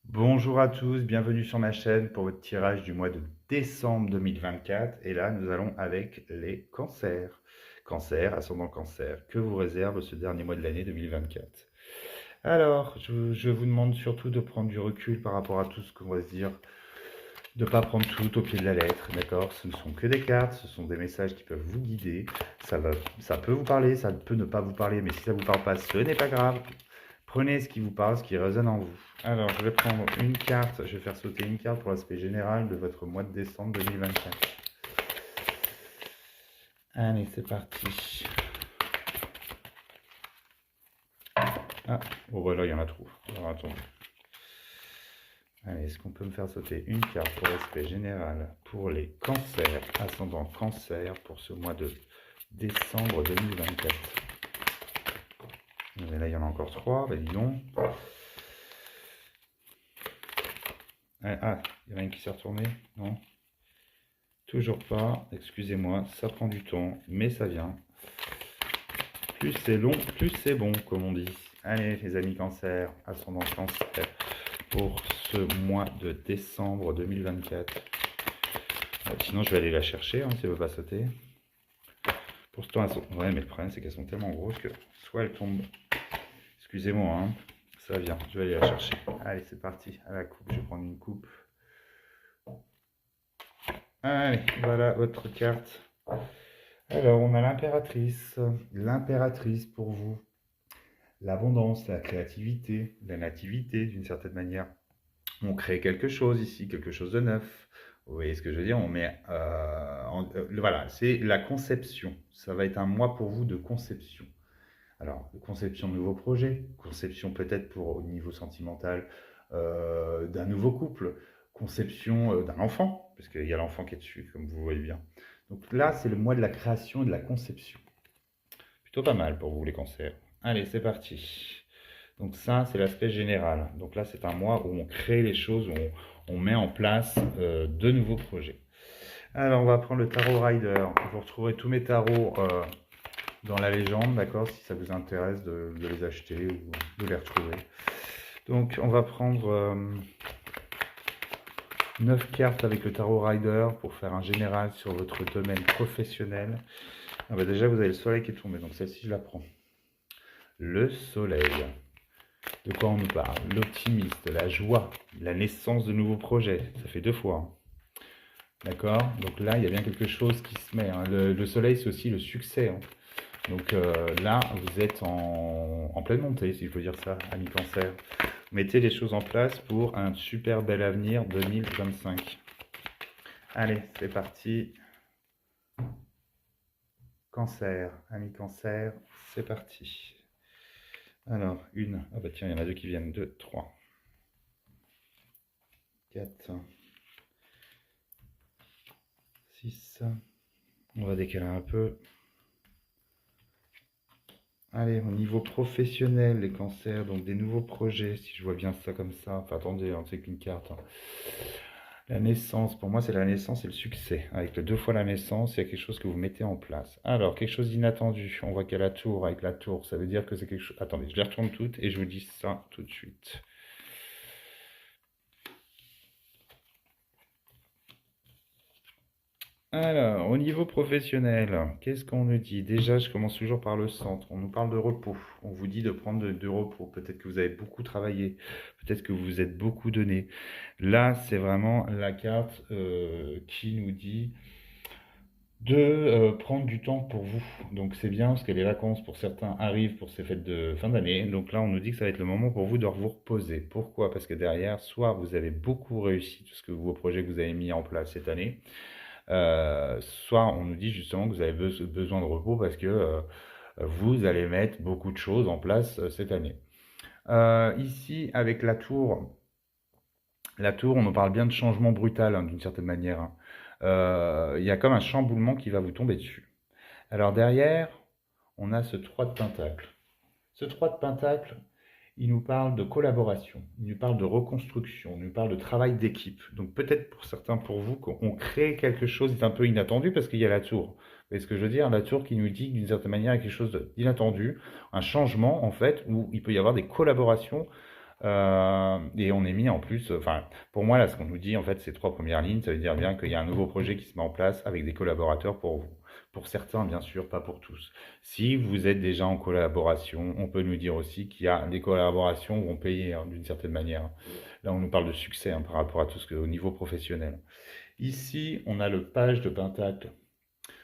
Bonjour à tous, bienvenue sur ma chaîne pour votre tirage du mois de décembre 2024. Et là, nous allons avec les cancers. Cancer, ascendant cancer, que vous réserve ce dernier mois de l'année 2024? Alors, je vous demande surtout de prendre du recul par rapport à tout ce qu'on va se dire, de ne pas prendre tout au pied de la lettre, d'accord? Ce ne sont que des cartes, ce sont des messages qui peuvent vous guider. Ça peut vous parler, ça peut ne pas vous parler, mais si ça ne vous parle pas, ce n'est pas grave. Prenez ce qui vous parle, ce qui résonne en vous. Alors, je vais prendre une carte, je vais faire sauter une carte pour l'aspect général de votre mois de décembre 2024. Allez, c'est parti. Ah, bon voilà, il y en a trop. Alors, attendez. Allez, est-ce qu'on peut me faire sauter une carte pour l'aspect général pour les cancers, ascendant cancer, pour ce mois de décembre 2024? Et là, il y en a encore trois, bah dis donc. Ah, il y en a une qui s'est retournée, non? Toujours pas, excusez-moi, ça prend du temps, mais ça vient. Plus c'est long, plus c'est bon, comme on dit. Allez, les amis cancer, ascendant cancer, pour ce mois de décembre 2024. Sinon, je vais aller la chercher, si elle ne veut pas sauter. Pourtant, elles sont... Ouais, mais le problème, c'est qu'elles sont tellement grosses que soit elles tombent... Excusez-moi, ça vient, je vais aller la chercher. Allez, c'est parti, à la coupe, je vais prendre une coupe. Allez, voilà votre carte. Alors, on a l'impératrice. L'impératrice pour vous. L'abondance, la créativité, la nativité, d'une certaine manière. On crée quelque chose ici, quelque chose de neuf. Vous voyez ce que je veux dire? On met, voilà, c'est la conception. Ça va être un mois pour vous de conception. Alors, conception de nouveaux projets, conception peut-être pour au niveau sentimental d'un nouveau couple, conception d'un enfant, parce qu'il y a l'enfant qui est dessus, comme vous voyez bien. Donc là, c'est le mois de la création et de la conception. Plutôt pas mal pour vous les cancers. Allez, c'est parti. Donc ça, c'est l'aspect général. Donc là, c'est un mois où on crée les choses, où on met en place de nouveaux projets. Alors, on va prendre le tarot Rider. Vous retrouverez tous mes tarots dans la légende, d'accord, si ça vous intéresse de les acheter ou de les retrouver. Donc, on va prendre 9 cartes avec le tarot Rider pour faire un général sur votre domaine professionnel. Ah bah déjà, vous avez le soleil qui est tombé, donc celle-ci, je la prends. Le soleil. De quoi on nous parle? L'optimiste, la joie, la naissance de nouveaux projets. Ça fait 2 fois. D'accord? Donc là, il y a bien quelque chose qui se met. Le soleil, c'est aussi le succès. Donc là, vous êtes en pleine montée, si je peux dire ça, ami cancer. Mettez les choses en place pour un super bel avenir 2025. Allez, c'est parti. Cancer, ami cancer, c'est parti. Alors, une. Ah bah tiens, il y en a deux qui viennent. 2, 3, 4, 6. On va décaler un peu. Allez, au niveau professionnel, les cancers, donc des nouveaux projets, si je vois bien ça comme ça. Enfin, attendez, c'est qu'une carte. La naissance, pour moi, c'est la naissance et le succès. Avec le 2 fois la naissance, il y a quelque chose que vous mettez en place. Alors, quelque chose d'inattendu. On voit qu'il y a la tour. Avec la tour, ça veut dire que c'est quelque chose... Attendez, je les retourne toutes et je vous dis ça tout de suite. Alors, au niveau professionnel, qu'est-ce qu'on nous dit? Déjà, je commence toujours par le centre. On nous parle de repos. On vous dit de prendre de repos. Peut-être que vous avez beaucoup travaillé. Peut-être que vous vous êtes beaucoup donné. Là, c'est vraiment la carte qui nous dit de prendre du temps pour vous. Donc c'est bien parce que les vacances pour certains arrivent pour ces fêtes de fin d'année. Donc là, on nous dit que ça va être le moment pour vous de vous reposer. Pourquoi? Parce que derrière, soit vous avez beaucoup réussi tout ce que vos projets que vous avez mis en place cette année, soit on nous dit justement que vous avez besoin de repos parce que vous allez mettre beaucoup de choses en place cette année. Ici, avec la tour, on nous parle bien de changement brutal d'une certaine manière. Il y a comme un chamboulement qui va vous tomber dessus. Alors derrière, on a ce 3 de pentacle. Ce 3 de pentacle, il nous parle de collaboration, il nous parle de reconstruction, il nous parle de travail d'équipe. Donc peut-être pour certains, pour vous, qu'on crée quelque chose d'un peu inattendu parce qu'il y a la tour. Vous voyez ce que je veux dire? La tour qui nous dit d'une certaine manière quelque chose d'inattendu, un changement en fait, où il peut y avoir des collaborations Et on est mis en plus, enfin, pour moi, là, ce qu'on nous dit, en fait, ces 3 premières lignes, ça veut dire bien qu'il y a un nouveau projet qui se met en place avec des collaborateurs pour vous. Pour certains, bien sûr, pas pour tous. Si vous êtes déjà en collaboration, on peut nous dire aussi qu'il y a des collaborations où on paye hein, d'une certaine manière. Là, on nous parle de succès hein, par rapport à tout ce que, au niveau professionnel. Ici, on a le page de Pentacle.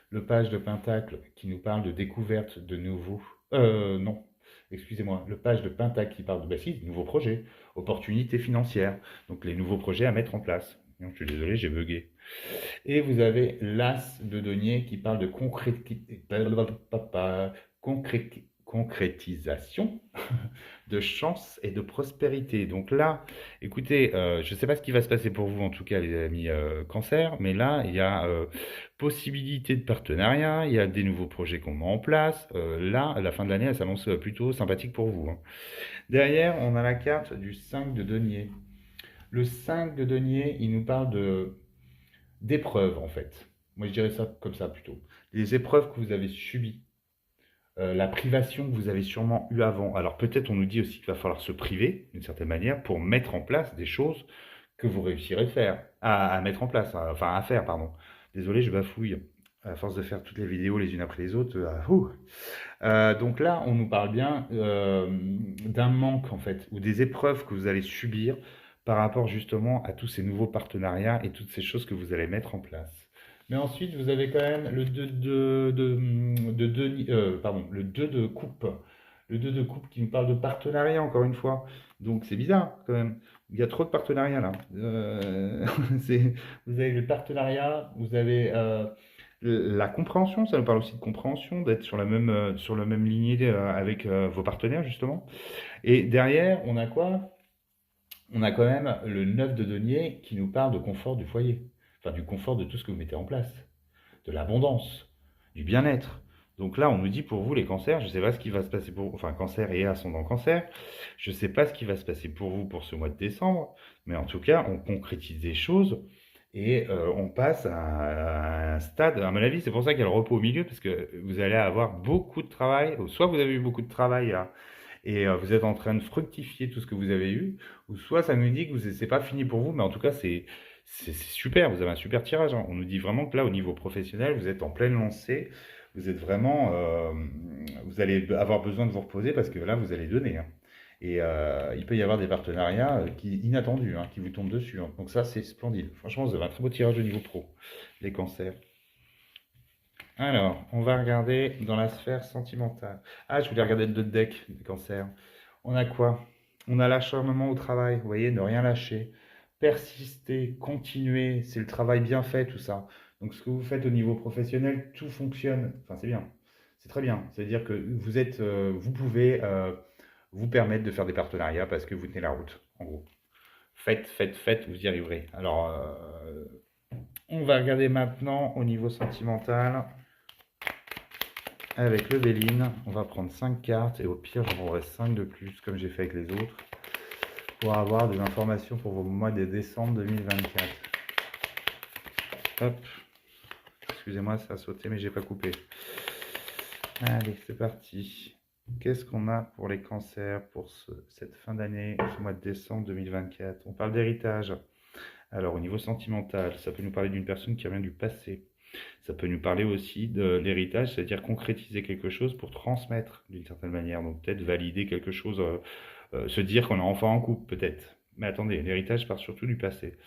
Le page de Pentacle qui nous parle de découverte de nouveaux. Non, excusez-moi. Le page de Pentacle qui parle de, bah si, de nouveaux projets, opportunités financières. Donc les nouveaux projets à mettre en place. Non, je suis désolé, j'ai bugué. Et vous avez l'As de denier qui parle de concrétisation de chance et de prospérité. Donc là, écoutez, je ne sais pas ce qui va se passer pour vous, en tout cas, les amis cancer, mais là, il y a possibilité de partenariat, il y a des nouveaux projets qu'on met en place. Là, à la fin de l'année, elle s'annonce plutôt sympathique pour vous. Hein. Derrière, on a la carte du 5 de denier. Le 5 de denier, il nous parle de d'épreuves, en fait. Moi, je dirais ça comme ça plutôt. Les épreuves que vous avez subies, la privation que vous avez sûrement eue avant. Alors peut-être on nous dit aussi qu'il va falloir se priver d'une certaine manière pour mettre en place des choses que vous réussirez à mettre en place, enfin à faire, pardon. Désolé, je bafouille. À force de faire toutes les vidéos les unes après les autres. Donc là, on nous parle bien d'un manque en fait, ou des épreuves que vous allez subir par rapport justement à tous ces nouveaux partenariats et toutes ces choses que vous allez mettre en place. Mais ensuite, vous avez quand même le 2 pardon, le 2 de coupe. Le 2 de coupe qui nous parle de partenariat, encore une fois. Donc c'est bizarre quand même. Il y a trop de partenariats là. Vous avez le partenariat, vous avez la compréhension, ça nous parle aussi de compréhension, d'être sur la même lignée avec vos partenaires justement. Et derrière, on a quoi? On a quand même le 9 de denier qui nous parle de confort du foyer. Enfin, du confort de tout ce que vous mettez en place. De l'abondance, du bien-être. Donc là, on nous dit pour vous les cancers, je ne sais pas ce qui va se passer pour vous, enfin cancer et ascendant cancer, je ne sais pas ce qui va se passer pour vous pour ce mois de décembre, mais en tout cas, on concrétise des choses et on passe à un stade, à mon avis, c'est pour ça qu'il y a le repos au milieu, parce que vous allez avoir beaucoup de travail, ou soit vous avez eu beaucoup de travail là, et vous êtes en train de fructifier tout ce que vous avez eu, ou soit ça nous dit que c'est pas fini pour vous, mais en tout cas c'est super, vous avez un super tirage. Hein. On nous dit vraiment que là, au niveau professionnel, vous êtes en pleine lancée, vous êtes vraiment, vous allez avoir besoin de vous reposer parce que là, vous allez donner. Hein. Et il peut y avoir des partenariats inattendus hein, qui vous tombent dessus. Hein. Donc ça, c'est splendide. Franchement, vous avez un très beau tirage au niveau pro, les cancers. Alors, on va regarder dans la sphère sentimentale. Ah, je voulais regarder le deck des cancers. On a quoi? On a l'acharnement au travail, vous voyez, ne rien lâcher. Persister, continuer, c'est le travail bien fait, tout ça. Donc ce que vous faites au niveau professionnel, tout fonctionne. Enfin, c'est bien. C'est très bien. C'est-à-dire que vous pouvez vous permettre de faire des partenariats parce que vous tenez la route, en gros. Faites, faites, faites, vous y arriverez. Alors, on va regarder maintenant au niveau sentimental. Avec le Béline, on va prendre 5 cartes et au pire, j'en prendrai 5 de plus, comme j'ai fait avec les autres, pour avoir des informations pour vos mois de décembre 2024. Hop, excusez-moi, ça a sauté, mais j'ai pas coupé. Allez, c'est parti. Qu'est-ce qu'on a pour les cancers pour cette fin d'année, ce mois de décembre 2024? On parle d'héritage. Alors, au niveau sentimental, ça peut nous parler d'une personne qui revient du passé. Ça peut nous parler aussi de l'héritage, c'est-à-dire concrétiser quelque chose pour transmettre d'une certaine manière. Donc peut-être valider quelque chose, se dire qu'on est enfin en couple, peut-être. Mais attendez, l'héritage part surtout du passé.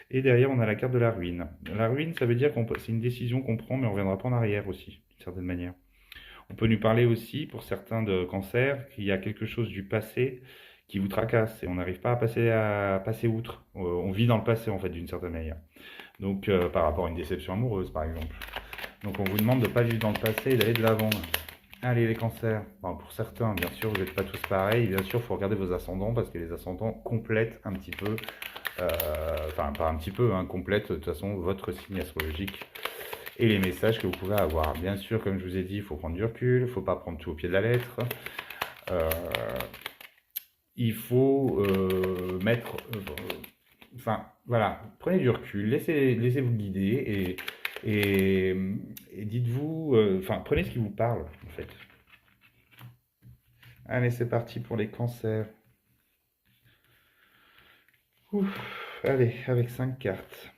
Et derrière, on a la carte de la ruine. La ruine, ça veut dire que c'est une décision qu'on prend, mais on ne reviendra pas en arrière aussi, d'une certaine manière. On peut nous parler aussi, pour certains de cancer, qu'il y a quelque chose du passé qui vous tracasse et on n'arrive pas à passer outre. On vit dans le passé, en fait, d'une certaine manière. Donc, par rapport à une déception amoureuse, par exemple. Donc, on vous demande de ne pas vivre dans le passé et d'aller de l'avant. Allez, les cancers. Bon, pour certains, bien sûr, vous n'êtes pas tous pareils. Bien sûr, il faut regarder vos ascendants parce que les ascendants complètent un petit peu, enfin, pas un petit peu, hein, complètent de toute façon votre signe astrologique et les messages que vous pouvez avoir. Bien sûr, comme je vous ai dit, il faut prendre du recul, il ne faut pas prendre tout au pied de la lettre. Il faut mettre... enfin, voilà, prenez du recul, laissez-vous guider et dites-vous... enfin, prenez ce qui vous parle, en fait. Allez, c'est parti pour les cancers. Ouf, allez, avec 5 cartes.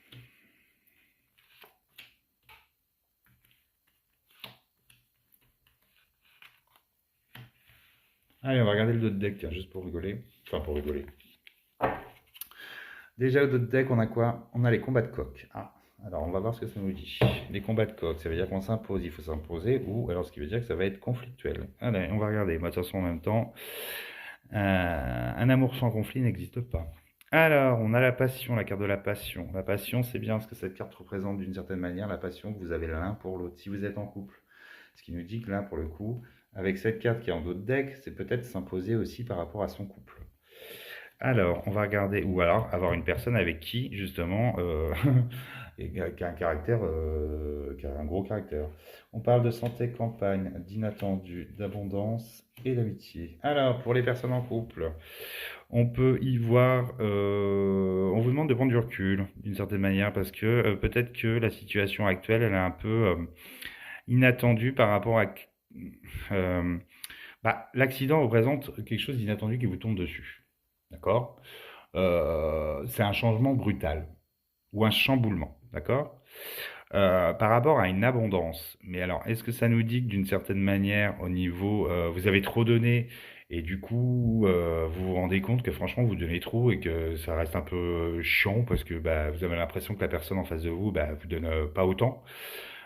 Allez, on va regarder le dos de deck, tiens, juste pour rigoler. Enfin, pour rigoler. Déjà, au dos de deck, on a quoi? On a les combats de coq. Ah, alors on va voir ce que ça nous dit. Les combats de coq, ça veut dire qu'on s'impose, il faut s'imposer, ou alors ce qui veut dire que ça va être conflictuel. Allez, on va regarder. Moi, de toute façon, en même temps, un amour sans conflit n'existe pas. Alors, on a la passion, la carte de la passion. La passion, c'est bien parce que cette carte représente d'une certaine manière la passion que vous avez l'un pour l'autre, si vous êtes en couple. Ce qui nous dit que là, pour le coup, avec cette carte qui est en dos de deck, c'est peut-être s'imposer aussi par rapport à son couple. Alors, on va regarder, ou alors avoir une personne avec qui, justement, qui a un caractère, qui a un gros caractère. On parle de santé, campagne, d'inattendu, d'abondance et d'amitié. Alors, pour les personnes en couple, on peut y voir, on vous demande de prendre du recul, d'une certaine manière, parce que peut-être que la situation actuelle, elle est un peu inattendue par rapport à... euh, l'accident représente quelque chose d'inattendu qui vous tombe dessus. D'accord? C'est un changement brutal ou un chamboulement. D'accord? Par rapport à une abondance. Mais alors, est-ce que ça nous dit que d'une certaine manière, au niveau, vous avez trop donné et du coup, vous vous rendez compte que franchement, vous donnez trop et que ça reste un peu chiant parce que bah, vous avez l'impression que la personne en face de vous, bah, vous donne pas autant.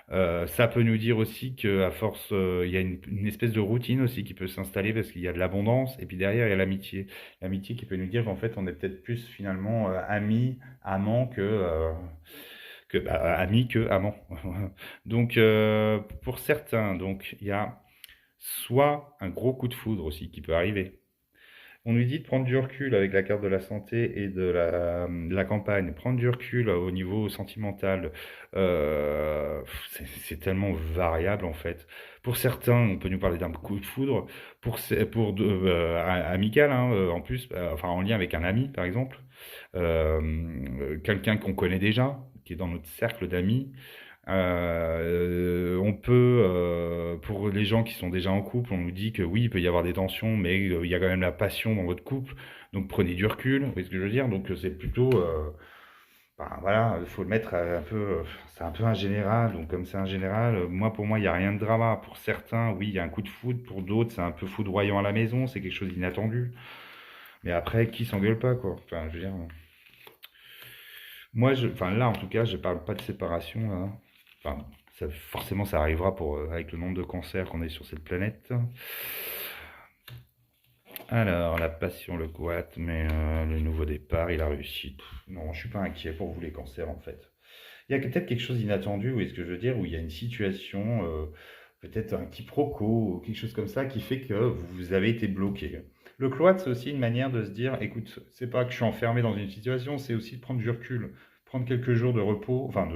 Ça peut nous dire aussi qu'à force, il y a une espèce de routine aussi qui peut s'installer parce qu'il y a de l'abondance et puis derrière il y a l'amitié. L'amitié qui peut nous dire qu'en fait on est peut-être plus finalement amis, amants amis que amants. Donc pour certains, donc il y a soit un gros coup de foudre aussi qui peut arriver. On lui dit de prendre du recul avec la carte de la santé et de la campagne, prendre du recul au niveau sentimental. C'est tellement variable en fait. Pour certains, on peut nous parler d'un coup de foudre. Amical, hein, en plus, enfin en lien avec un ami par exemple, quelqu'un qu'on connaît déjà, qui est dans notre cercle d'amis. On peut, pour les gens qui sont déjà en couple, on nous dit que oui, il peut y avoir des tensions, mais il y a quand même la passion dans votre couple. Donc prenez du recul, vous voyez ce que je veux dire? Donc c'est plutôt, voilà, il faut le mettre un peu, c'est un peu un général. Donc comme c'est un général, moi pour moi il n'y a rien de drama. Pour certains, oui, il y a un coup de foudre. Pour d'autres, c'est un peu foudroyant à la maison, c'est quelque chose d'inattendu. Mais après, qui s'engueule pas quoi? Enfin, je veux dire. Moi, enfin là en tout cas, je parle pas de séparation là. Enfin, forcément, ça arrivera avec le nombre de cancers qu'on est sur cette planète. Alors, la passion, le quat, mais le nouveau départ, il a réussi. Non, je suis pas inquiet pour vous les cancers en fait. Il y a peut-être quelque chose d'inattendu, vous voyez ce que je veux dire, où il y a une situation, peut-être un quiproquo ou quelque chose comme ça qui fait que vous avez été bloqué. Le cloître, c'est aussi une manière de se dire, écoute, c'est pas que je suis enfermé dans une situation, c'est aussi de prendre du recul, prendre quelques jours de repos, enfin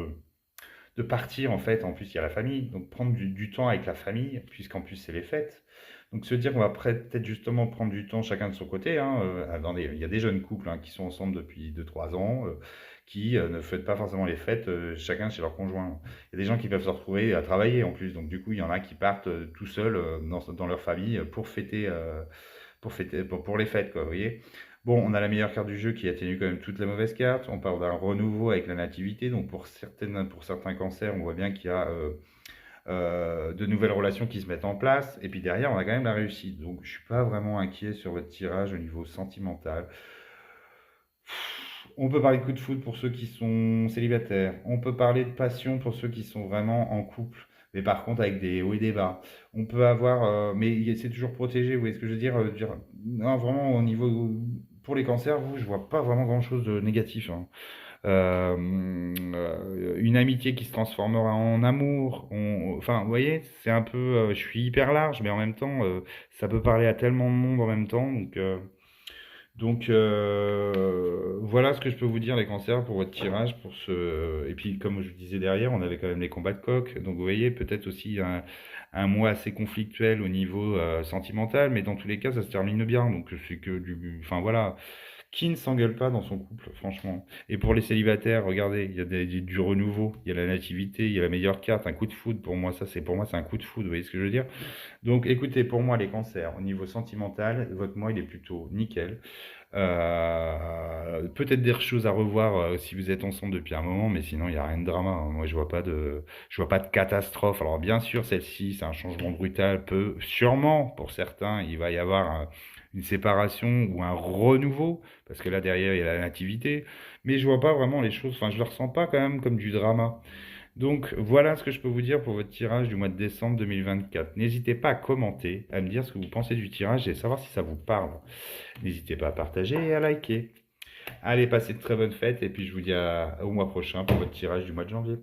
de partir en fait. En plus, il y a la famille, donc prendre du temps avec la famille, puisqu'en plus c'est les fêtes. Donc se dire qu'on va peut-être justement prendre du temps chacun de son côté. Hein, il y a des jeunes couples hein, qui sont ensemble depuis 2 3 ans, qui ne fêtent pas forcément les fêtes chacun chez leur conjoint. Il y a des gens qui peuvent se retrouver à travailler en plus, donc du coup il y en a qui partent tout seuls dans leur famille pour les fêtes, quoi, vous voyez. Bon, on a la meilleure carte du jeu qui atténue quand même toutes les mauvaises cartes. On parle d'un renouveau avec la nativité. Donc pour certains cancers, on voit bien qu'il y a de nouvelles relations qui se mettent en place. Et puis derrière, on a quand même la réussite. Donc je suis pas vraiment inquiet sur votre tirage au niveau sentimental. On peut parler de coup de foudre pour ceux qui sont célibataires. On peut parler de passion pour ceux qui sont vraiment en couple. Mais par contre, avec des hauts et des bas. On peut avoir. Mais c'est toujours protégé, vous voyez ce que je veux dire, non, vraiment, au niveau. Pour les cancers, vous, je vois pas vraiment grand-chose de négatif. Hein. Une amitié qui se transformera en amour. Enfin, vous voyez, c'est un peu. Je suis hyper large, mais en même temps, ça peut parler à tellement de monde en même temps. Voilà ce que je peux vous dire les cancers pour votre tirage pour ce et puis comme je vous disais derrière on avait quand même les combats de coq donc vous voyez peut-être aussi un mois assez conflictuel au niveau sentimental mais dans tous les cas ça se termine bien donc c'est que du enfin voilà Qui ne s'engueule pas dans son couple, franchement? Et pour les célibataires, regardez, il y a du renouveau, il y a la nativité, il y a la meilleure carte, un coup de foudre. Pour moi, c'est un coup de foudre. Vous voyez ce que je veux dire? Donc, écoutez, pour moi, les cancers, au niveau sentimental, votre mois, il est plutôt nickel. Peut-être des choses à revoir si vous êtes ensemble depuis un moment, mais sinon il n'y a rien de drama, hein. Moi je vois pas de catastrophe. Alors bien sûr, celle-ci, c'est un changement brutal, peut sûrement pour certains, il va y avoir une séparation ou un renouveau, parce que là derrière il y a la nativité, mais je vois pas vraiment les choses, enfin je le ressens pas quand même comme du drama. Donc voilà ce que je peux vous dire pour votre tirage du mois de décembre 2024. N'hésitez pas à commenter, à me dire ce que vous pensez du tirage et savoir si ça vous parle. N'hésitez pas à partager et à liker. Allez, passez de très bonnes fêtes et puis je vous dis au mois prochain pour votre tirage du mois de janvier.